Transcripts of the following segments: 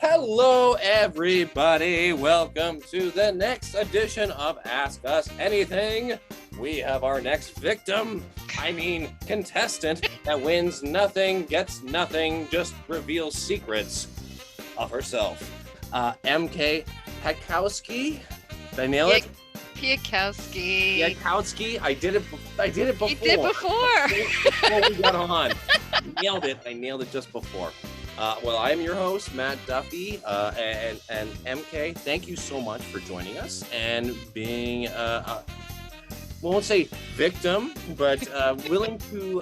Hello, everybody. Welcome to the next edition of Ask Us Anything. We have our next contestant that wins nothing, gets nothing, just reveals secrets of herself. MK Piatkowski. Did I nail it? Piatkowski. I did it before. You did before. Before we got on. Nailed it. I nailed it just before. Well, I am your host, Matt Duffy, and MK, thank you so much for joining us and being, we won't say victim, but willing to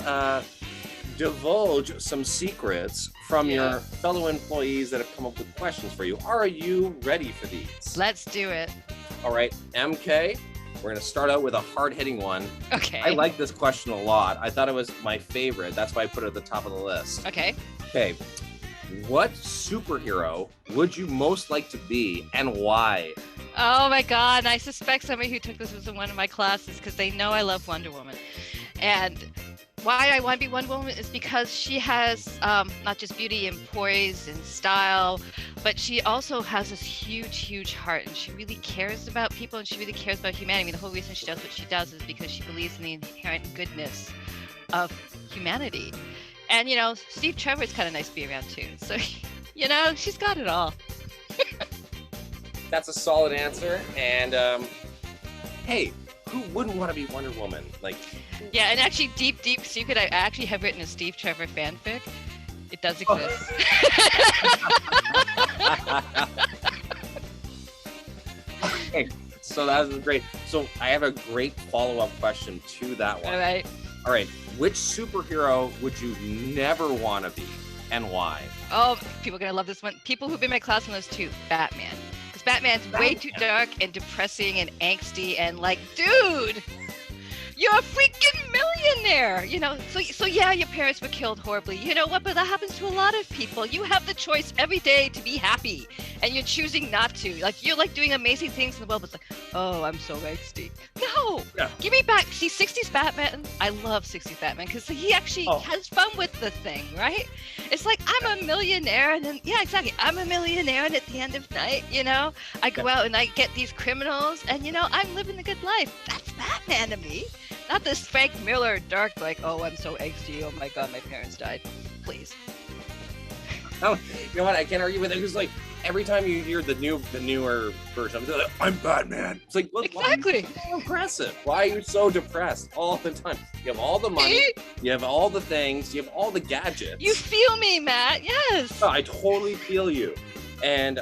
divulge some secrets from your fellow employees that have come up with questions for you. Are you ready for these? Let's do it. All right, MK, we're going to start out with a hard-hitting one. Okay. I like this question a lot. I thought it was my favorite. That's why I put it at the top of the list. Okay. Okay. What superhero would you most like to be and why? Oh my God. I suspect somebody who took this was in one of my classes because they know I love Wonder Woman. And why I want to be Wonder Woman is because she has not just beauty and poise and style, but she also has this huge heart, and she really cares about people and she really cares about humanity. I mean, the whole reason she does what she does is because she believes in the inherent goodness of humanity. And, you know, Steve Trevor is kind of nice to be around too. So, you know, she's got it all. That's a solid answer. And, hey, who wouldn't want to be Wonder Woman? Yeah, and actually, deep secret, I actually have written a Steve Trevor fanfic. It does exist. Okay, so that was great. So I have a great follow-up question to that one. All right. Which superhero would you never want to be and why? Oh, people are going to love this one. People who've been in my class when I was 2, Batman. Because Batman's way too dark and depressing and angsty and like, dude, you're a freaking millionaire, you know? So yeah, your parents were killed horribly. You know what? But that happens to a lot of people. You have the choice every day to be happy, and you're choosing not to. Like, you're like doing amazing things in the world, but it's like, oh, I'm so angsty. No, give me back. See, 60s Batman. I love 60s Batman because he actually has fun with the thing, right? It's like, I'm a millionaire, and then, yeah, exactly. I'm a millionaire, and at the end of night, you know, I go out and I get these criminals, and, you know, I'm living a good life. That's Batman to me. Not this Frank Miller dark, like, oh, I'm so angsty. Oh my God, my parents died. Please. Oh, you know what? I can't argue with it. It's like every time you hear the newer version, I'm Batman. It's like, look, exactly. Why are you so aggressive? Why are you so depressed all the time? You have all the money, you have all the things, you have all the gadgets. You feel me, Matt? Yes. Oh, I totally feel you. And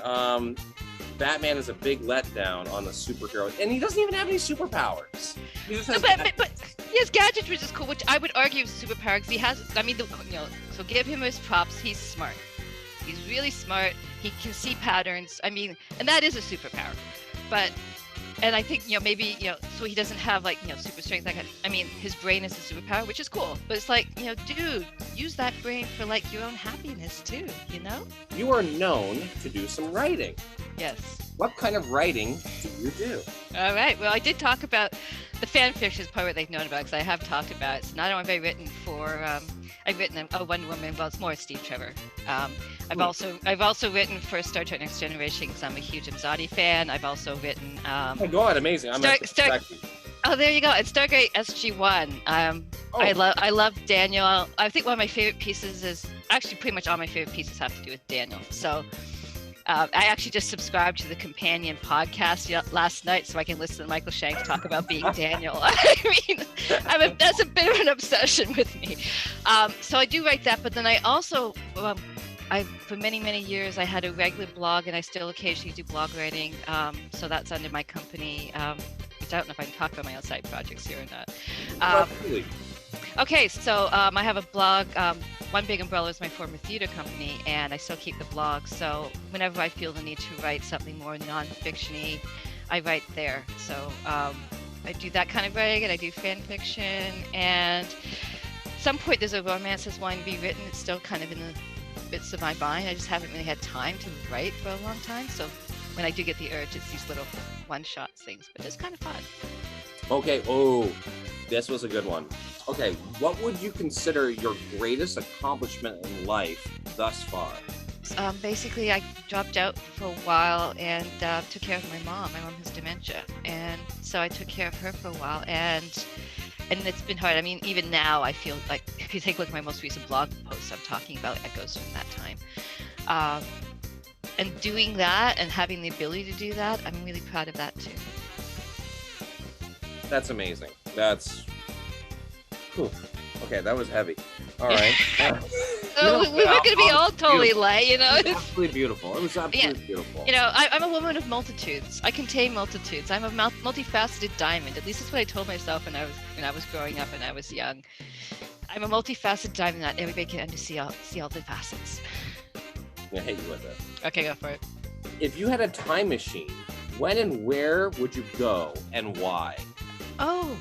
Batman is a big letdown on the superhero, and he doesn't even have any superpowers. He just has but he has gadgets, which is cool, which I would argue is a superpower because he has. I mean, so give him his props. He's smart. He's really smart. He can see patterns. I mean, and that is a superpower. And I think, maybe, so he doesn't have like, super strength. I mean, his brain is a superpower, which is cool. But it's like, dude, use that brain for like your own happiness too, you know? You are known to do some writing. Yes. What kind of writing do you do? All right. Well, I did talk about the fan fiction is part what they've known about because I have talked about it. So not only have I written for, I've written a Wonder Woman, well, it's more Steve Trevor. I've also written for Star Trek Next Generation because I'm a huge Imzadi fan. I've also written. Oh my God, amazing! Oh, there you go. It's Stargate SG-1. I love Daniel. I think one of my favorite pieces is actually pretty much all my favorite pieces have to do with Daniel. So. I actually just subscribed to the companion podcast last night so I can listen to Michael Shanks talk about being Daniel. I mean, that's a bit of an obsession with me. So I do write that, but then I also, for many years, I had a regular blog, and I still occasionally do blog writing. So that's under my company. I don't know if I can talk about my own side projects here or not. Okay, so I have a blog. One Big Umbrella is my former theater company, and I still keep the blog. So whenever I feel the need to write something more non-fiction-y, I write there. So I do that kind of writing, and I do fan fiction. And at some point, there's a romance that's wanting to be written. It's still kind of in the bits of my mind. I just haven't really had time to write for a long time. So when I do get the urge, it's these little one-shot things, but it's kind of fun. Okay. Oh, this was a good one. Okay, what would you consider your greatest accomplishment in life thus far? Basically, I dropped out for a while and took care of my mom. My mom has dementia, and so I took care of her for a while, and it's been hard. I mean, even now, I feel like if you take a look at my most recent blog post, I'm talking about echoes from that time. And doing that and having the ability to do that, I'm really proud of that too. That's amazing. That's... Whew. Okay, that was heavy. All right. We were going to be all totally light, you know. It was absolutely beautiful. It was absolutely beautiful. You know, I'm a woman of multitudes. I contain multitudes. I'm a multifaceted diamond. At least that's what I told myself when I was growing up and I was young. I'm a multifaceted diamond that everybody can see all the facets. I'm gonna hit you with it. Okay, go for it. If you had a time machine, when and where would you go and why? Oh.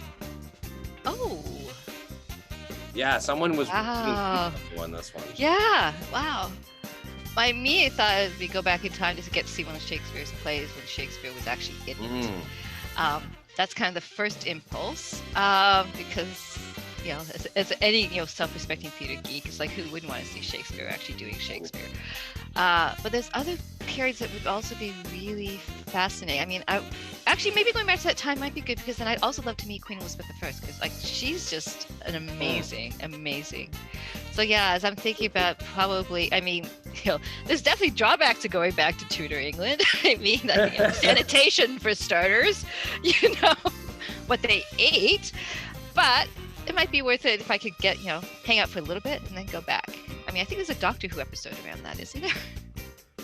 Yeah, someone was wow. on this one. Yeah, wow. By me, I thought it'd be go back in time just to get to see one of Shakespeare's plays when Shakespeare was actually in it. That's kind of the first impulse, because you know, as any self-respecting theater geek, it's like who wouldn't want to see Shakespeare actually doing Shakespeare? But there's other periods that would also be really fascinating. I mean, actually maybe going back to that time might be good, because then I'd also love to meet Queen Elizabeth I, because like she's just an amazing. So yeah, as I'm thinking about probably, I mean, there's definitely drawbacks to going back to Tudor England. I mean, sanitation for starters, what they ate, but it might be worth it if I could get, hang out for a little bit and then go back. I mean, I think there's a Doctor Who episode around that, isn't there?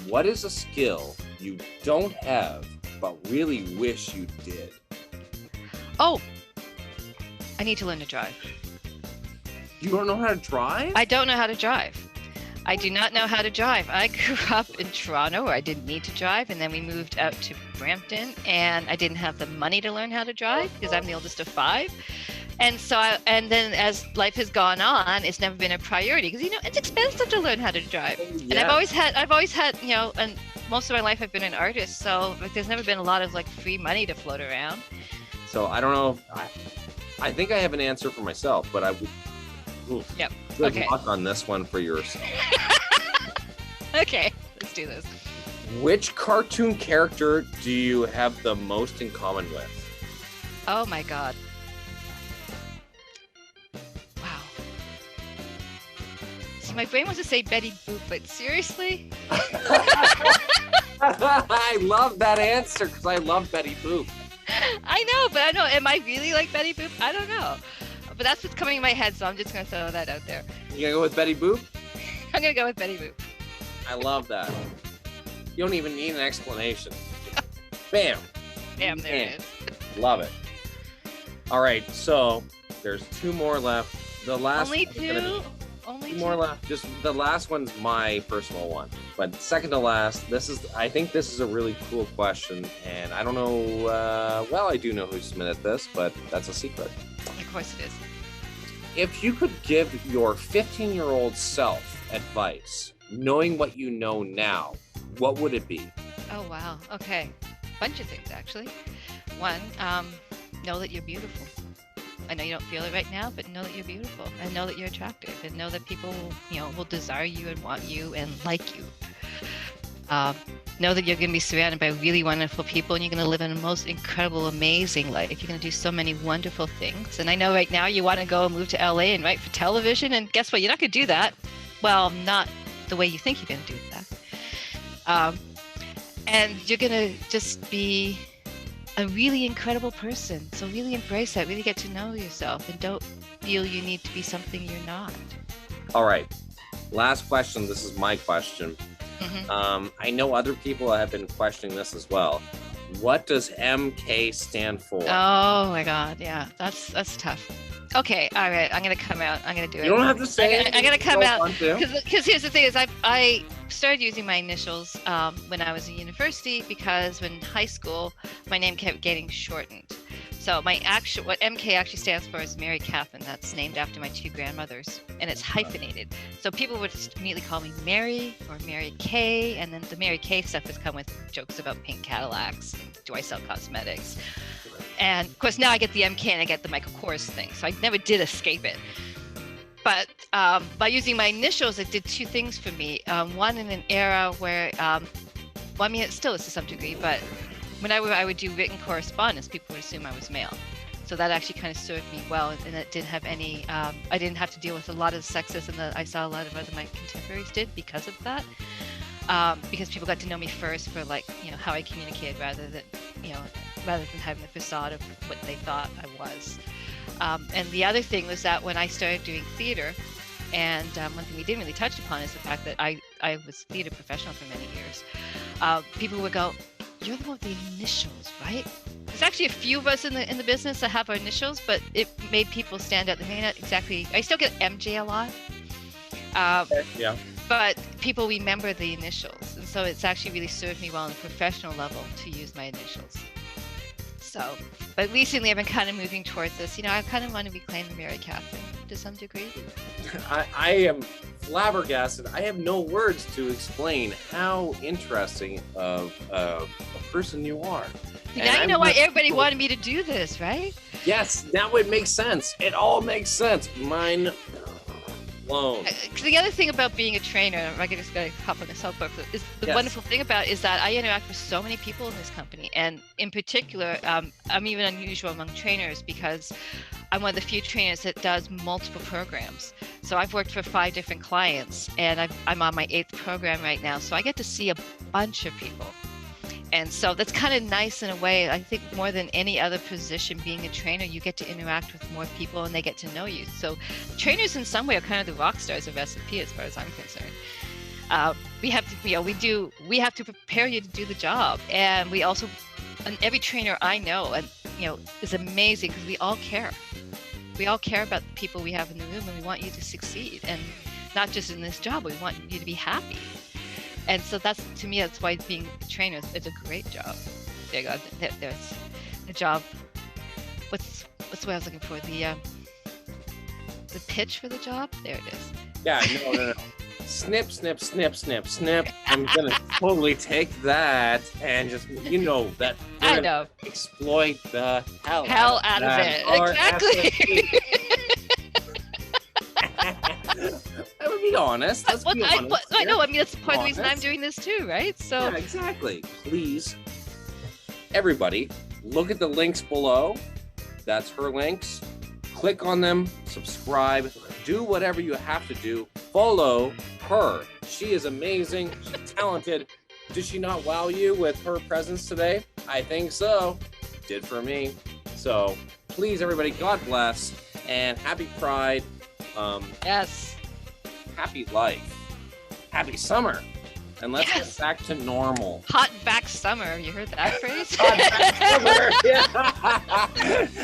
What is a skill you don't have but really wish you did? Oh, I need to learn to drive. You don't know how to drive? I don't know how to drive. I do not know how to drive. I grew up in Toronto where I didn't need to drive, and then we moved out to Brampton, and I didn't have the money to learn how to drive because I'm the oldest of 5. And so, and then as life has gone on, it's never been a priority because it's expensive to learn how to drive. Yeah. And I've always had, and most of my life I've been an artist, so there's never been a lot of like free money to float around. So I don't know. I think I have an answer for myself, but I would. Yep. Good luck on this one for yourself. Okay, let's do this. Which cartoon character do you have the most in common with? Oh my God. Wow. See, my brain wants to say Betty Boop, but seriously? I love that answer because I love Betty Boop. I know, but I know. Am I really like Betty Boop? I don't know. But that's what's coming in my head, so I'm just going to throw that out there. You going to go with Betty Boop? I'm going to go with Betty Boop. I love that. You don't even need an explanation. Bam. Bam, there it is. Love it. All right, so there's 2 more left. The last Only 2? Only 2 more left. Just the last one's my personal one. But second to last, I think this is a really cool question, and I don't know, well, I do know who submitted this, but that's a secret. Of course it is. If you could give your 15-year-old self advice, knowing what you know now, what would it be? Oh, wow. Okay. Bunch of things, actually. One, know that you're beautiful. I know you don't feel it right now, but know that you're beautiful and know that you're attractive and know that people, will desire you and want you and like you. Know that you're going to be surrounded by really wonderful people and you're going to live in a most incredible, amazing life. You're going to do so many wonderful things. And I know right now you want to go and move to LA and write for television. And guess what? You're not going to do that. Well, not the way you think you're going to do that. And you're going to just be a really incredible person. So really embrace that. Really get to know yourself and don't feel you need to be something you're not. All right. Last question. This is my question. Mm-hmm. I know other people have been questioning this as well. What does MK stand for? Oh my God, yeah, that's tough. Okay, all right, I'm gonna come out. I'm gonna do it. You don't have to say it. I'm gonna come out because here's the thing: is I started using my initials when I was in university because when in high school my name kept getting shortened. So what MK actually stands for is Mary Catherine. That's named after my 2 grandmothers, and it's hyphenated. So people would just immediately call me Mary or Mary Kay, and then the Mary Kay stuff has come with jokes about pink Cadillacs. And do I sell cosmetics? And of course now I get the MK and I get the Michael Kors thing. So I never did escape it. But by using my initials, it did two things for me. One, in an era where, well, I mean, it still is to some degree, but when I would do written correspondence, people would assume I was male. So that actually kind of served me well, and it didn't have any, I didn't have to deal with a lot of sexism that I saw a lot of other my contemporaries did because of that. Because people got to know me first for, like, you know, how I communicated rather than having the facade of what they thought I was. And the other thing was that when I started doing theater, and one thing we didn't really touch upon is the fact that I was a theater professional for many years. People would go, "You're the one with the initials, right?" There's actually a few of us in the business that have our initials, but it made people stand out. They may not exactly. I still get MJ a lot. Yeah. But people remember the initials, and so it's actually really served me well on a professional level to use my initials. So, but recently I've been kind of moving towards this. You know, I kind of want to reclaim the Mary Catherine to some degree. I am flabbergasted. I have no words to explain how interesting of a person you are. Now you know why everybody wanted me to do this, right? Yes, now it makes sense. It all makes sense. Mine blown. The other thing about being a trainer, I just gotta hop on the soapbox, is the wonderful thing about it is that I interact with so many people in this company, and in particular, I'm even unusual among trainers because I'm one of the few trainers that does multiple programs. So I've worked for 5 different clients, and I'm on my 8th program right now, so I get to see a bunch of people. And so that's kind of nice in a way. I think more than any other position, being a trainer, you get to interact with more people and they get to know you. So trainers in some way are kind of the rock stars of S&P as far as I'm concerned. We have to, we have to prepare you to do the job. And we also, and every trainer I know, and is amazing because we all care. We all care about the people we have in the room, and we want you to succeed. And not just in this job, we want you to be happy. And so that's, to me, that's why being a trainer is a great job. There you go. There's the job. What's what I was looking for? The pitch for the job? There it is. Yeah, no. Snip, snip, snip, snip, snip. I'm going to totally take that and just, that. I know. Exploit the hell out of it. Exactly. I would be honest. Let's be honest. I know. I mean, that's part of the reason I'm doing this too, right? So yeah, exactly. Please, everybody, look at the links below. That's her links. Click on them. Subscribe. Do whatever you have to do. Follow her. She is amazing. She's talented. Did she not wow you with her presence today? I think so. Did for me. So please, everybody, God bless and happy Pride. Yes. Happy life. Happy summer. And let's get back to normal. Hot back summer. You heard that phrase? Hot back summer.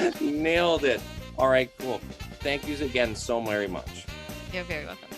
Yeah. Nailed it. All right, cool. Thank you again so very much. You're very welcome.